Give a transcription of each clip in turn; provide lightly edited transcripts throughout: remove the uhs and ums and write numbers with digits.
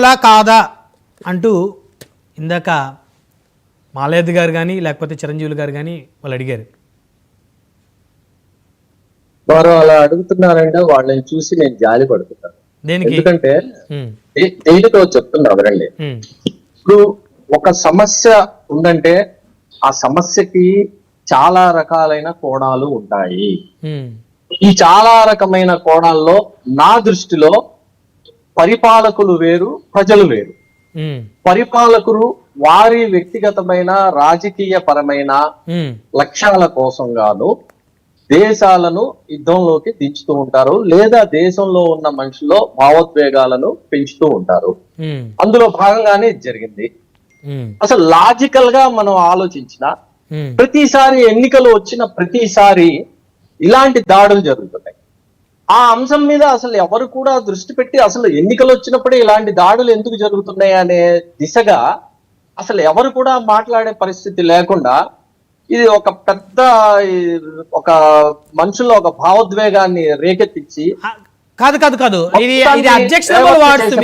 ఇలా కాదా అంటూ ఇందాక మాలయద్ గారు కానీ లేకపోతే చిరంజీవులు గారు కానీ వాళ్ళు అడిగారు. వారు అలా అడుగుతున్నారంటే వాళ్ళని చూసి నేను జాలి పడుతున్నాను. ఎందుకంటే దేనితో చెప్తున్నా ఎవరండి, ఇప్పుడు ఒక సమస్య ఉందంటే ఆ సమస్యకి చాలా రకాలైన కోణాలు ఉంటాయి. ఈ చాలా రకమైన కోణాల్లో నా దృష్టిలో పరిపాలకులు వేరు, ప్రజలు వేరు. పరిపాలకులు వారి వ్యక్తిగతమైన రాజకీయ పరమైన లక్ష్యాల కోసం గాను దేశాలను యుద్ధంలోకి దించుతూ ఉంటారు, లేదా దేశంలో ఉన్న మనుషుల్లో భావోద్వేగాలను పెంచుతూ ఉంటారు. అందులో భాగంగానే జరిగింది. అసలు లాజికల్ గా మనం ఆలోచించిన ప్రతిసారి ఎన్నికలు వచ్చిన ప్రతిసారి ఇలాంటి దాడులు జరుగుతున్నాయి. ఆ అంశం మీద అసలు ఎవరు కూడా దృష్టి పెట్టి అసలు ఎన్నికలు వచ్చినప్పుడే ఇలాంటి దాడులు ఎందుకు జరుగుతున్నాయి అనే దిశగా అసలు ఎవరు కూడా మాట్లాడే పరిస్థితి లేకుండా ఇది ఒక పెద్ద ఒక మనుషుల్లో ఒక భావోద్వేగాన్ని రేకెత్తించి కాదు కాదు కాదు ఇది అబ్జెక్షనబుల్ వర్డ్స్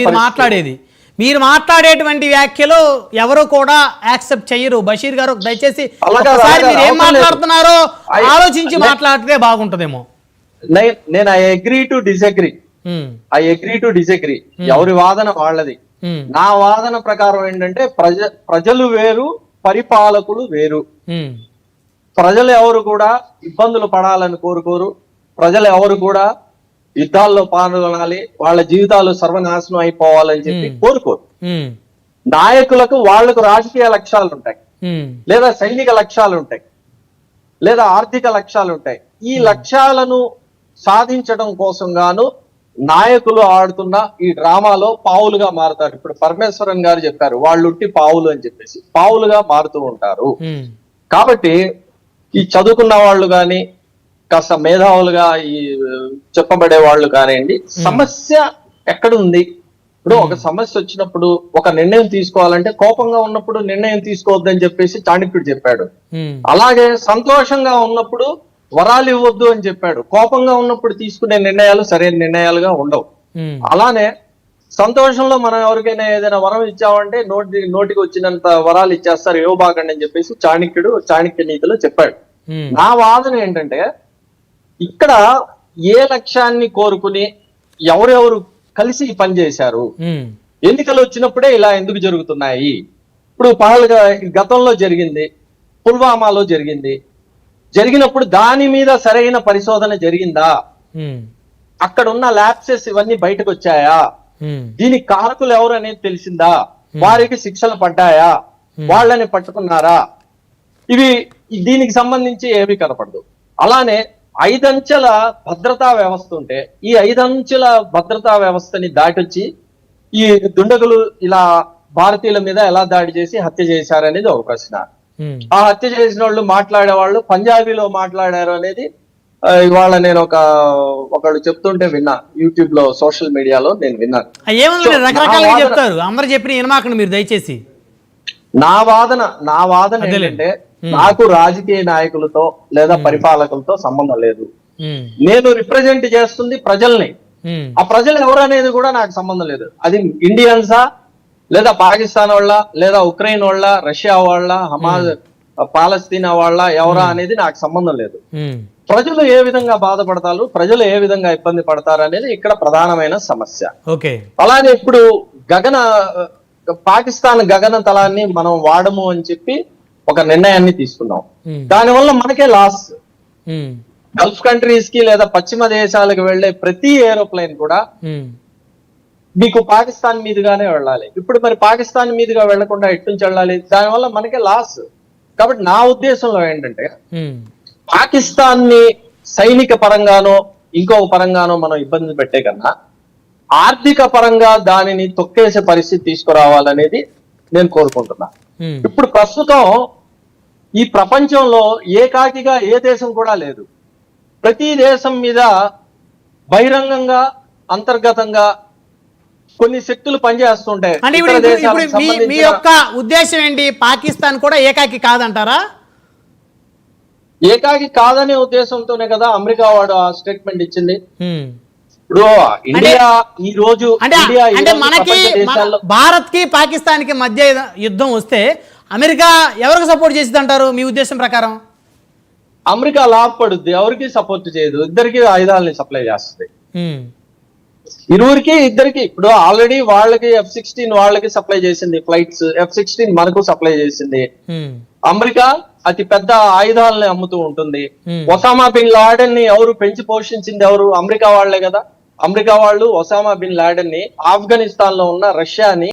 మీరు మాట్లాడేటువంటి వ్యాఖ్యలు ఎవరు కూడా యాక్సెప్ట్ చెయ్యరు. బషీర్ గారు దయచేసి ఒకసారి మీరు ఏం మాట్లాడుతున్నారో ఆలోచించి మాట్లాడితే బాగుంటదేమో. నేను ఐ అగ్రీ టు డిసగ్రీ. ఎవరి వాదన వాళ్ళది. నా వాదన ప్రకారం ఏంటంటే ప్రజలు వేరు, పరిపాలకులు వేరు. ప్రజలు ఎవరు కూడా ఇబ్బందులు పడాలని కోరుకోరు. ప్రజలు ఎవరు కూడా యుద్ధాల్లో పాల్గొనాలి, వాళ్ళ జీవితాలు సర్వనాశనం అయిపోవాలని చెప్పి కోరుకోరు. నాయకులకు వాళ్లకు రాజకీయ లక్ష్యాలు ఉంటాయి, లేదా సైనిక లక్ష్యాలు ఉంటాయి, లేదా ఆర్థిక లక్ష్యాలు ఉంటాయి. ఈ లక్ష్యాలను సాధించడం కోసం గాను నాయకులు ఆడుతున్న ఈ డ్రామాలో పావులుగా మారుతారు. ఇప్పుడు పరమేశ్వరన్ గారు చెప్పారు, వాళ్ళుంటి పావులు అని చెప్పేసి పావులుగా మారుతూ ఉంటారు. కాబట్టి ఈ చదువుకున్న వాళ్ళు కానీ కాస్త మేధావులుగా ఈ చెప్పబడే వాళ్ళు కానివ్వండి, సమస్య ఎక్కడుంది? ఇప్పుడు ఒక సమస్య వచ్చినప్పుడు ఒక నిర్ణయం తీసుకోవాలంటే కోపంగా ఉన్నప్పుడు నిర్ణయం తీసుకోవద్దని చెప్పేసి చాణక్యుడు చెప్పాడు. అలాగే సంతోషంగా ఉన్నప్పుడు వరాలు ఇవ్వద్దు అని చెప్పాడు. కోపంగా ఉన్నప్పుడు తీసుకునే నిర్ణయాలు సరైన నిర్ణయాలుగా ఉండవు. అలానే సంతోషంలో మనం ఎవరికైనా ఏదైనా వరం ఇచ్చామంటే నోటికి వచ్చినంత వరాలు ఇచ్చేస్తారు, ఇవ్వబాకండి అని చెప్పేసి చాణక్య నీతిలో చెప్పాడు. నా వాదన ఏంటంటే ఇక్కడ ఏ లక్ష్యాన్ని కోరుకుని ఎవరెవరు కలిసి పనిచేశారు, ఎన్నికలు వచ్చినప్పుడే ఇలా ఎందుకు జరుగుతున్నాయి? ఇప్పుడు గతంలో జరిగింది, పుల్వామాలో జరిగినప్పుడు దాని మీద సరైన పరిశోధన జరిగిందా? అక్కడ ఉన్న ల్యాబ్సెస్ ఇవన్నీ బయటకు వచ్చాయా? దీనికి కారకులు ఎవరు అనేది తెలిసిందా? వారికి శిక్షలు పడ్డాయా? వాళ్ళని పట్టుకున్నారా? దీనికి సంబంధించి ఏమీ కనపడదు. అలానే 5 అంచెల భద్రతా వ్యవస్థ ఉంటే ఈ 5 అంచెల భద్రతా వ్యవస్థని దాటొచ్చి ఈ దుండగులు ఇలా భారతీయుల మీద ఎలా దాడి చేసి హత్య చేశారనేది ఒక ప్రశ్న. ఆ హత్య చేసిన వాళ్ళు మాట్లాడే వాళ్ళు పంజాబీలో మాట్లాడారు అనేది ఇవాళ నేను ఒకళ్ళు చెప్తుంటే విన్నా, యూట్యూబ్ లో సోషల్ మీడియాలో నేను విన్నాను. రకరకాలుగా చెప్తారు, అందరూ చెప్పిన వినమాకండి మీరు దయచేసి. నా వాదన ఏంటంటే నాకు రాజకీయ నాయకులతో లేదా పరిపాలకులతో సంబంధం లేదు. నేను రిప్రజెంట్ చేస్తుంది ప్రజల్ని. ఆ ప్రజలు ఎవరు అనేది కూడా నాకు సంబంధం లేదు. అది ఇండియన్సా, లేదా పాకిస్తాన్ వాళ్ళ, లేదా ఉక్రెయిన్ వాళ్ళ, రష్యా వాళ్ళ, పాలస్తీనా వాళ్ళ, ఎవరా అనేది నాకు సంబంధం లేదు. ప్రజలు ఏ విధంగా బాధపడతారు, ప్రజలు ఏ విధంగా ఇబ్బంది పడతారు అనేది ఇక్కడ ప్రధానమైన సమస్య. అలాగే ఇప్పుడు పాకిస్తాన్ గగన తలాన్ని మనం వాడము అని చెప్పి ఒక నిర్ణయాన్ని తీసుకున్నాం. దానివల్ల మనకే లాస్. గల్ఫ్ కంట్రీస్ కి లేదా పశ్చిమ దేశాలకు వెళ్లే ప్రతి ఏరోప్లేన్ కూడా మీకు పాకిస్తాన్ మీదుగానే వెళ్ళాలి. ఇప్పుడు మరి పాకిస్తాన్ మీదుగా వెళ్లకుండా ఎట్నుంచి వెళ్ళాలి? దానివల్ల మనకే లాస్. కాబట్టి నా ఉద్దేశంలో ఏంటంటే పాకిస్తాన్ ని సైనిక పరంగానో ఇంకొక పరంగానో మనం ఇబ్బంది పెట్టే కన్నా ఆర్థిక పరంగా దానిని తొక్కేసే పరిస్థితి తీసుకురావాలనేది నేను కోరుకుంటున్నా. ఇప్పుడు ప్రస్తుతం ఈ ప్రపంచంలో ఏకాకిగా ఏ దేశం కూడా లేదు. ప్రతి దేశం మీద బహిరంగంగా అంతర్గతంగా కొన్ని శక్తులు పనిచేస్తుంటాయి. మీ యొక్క ఉద్దేశం ఏంటి? పాకిస్తాన్ కూడా ఏకాకి కాదంటారా? ఏకాకి కాదనే ఉద్దేశంతోనే కదా అమెరికా వాడు ఆ స్టేట్మెంట్ ఇచ్చింది. ఇప్పుడు ఇండియా ఈ రోజు అంటే ఇండియా ఈ అంటే రోజు మనకి ప్రపంచ దేశాల్లో భారత్ కి పాకిస్తాన్ కి మధ్య యుద్ధం వస్తే అమెరికా ఎవరికి సపోర్ట్ చేసింది అంటారు మీ ఉద్దేశం ప్రకారం? అమెరికా లాభపడుద్ది, ఎవరికి సపోర్ట్ చేయదు, ఇద్దరికి ఆయుధాలని సప్లై చేస్తుంది. ఇద్దరికి ఇప్పుడు ఆల్రెడీ వాళ్ళకి F-16 వాళ్ళకి సప్లై చేసింది, ఫ్లైట్స్ F-16 మనకు సప్లై చేసింది. అమెరికా అతి పెద్ద ఆయుధాలని అమ్ముతూ ఉంటుంది. ఒసామా బిన్ లాడెన్ ని ఎవరు పెంచి పోషించింది ఎవరు? అమెరికా వాళ్లే కదా. అమెరికా వాళ్ళు ఒసామా బిన్ లాడెన్ ని ఆఫ్ఘనిస్తాన్ లో ఉన్న రష్యాని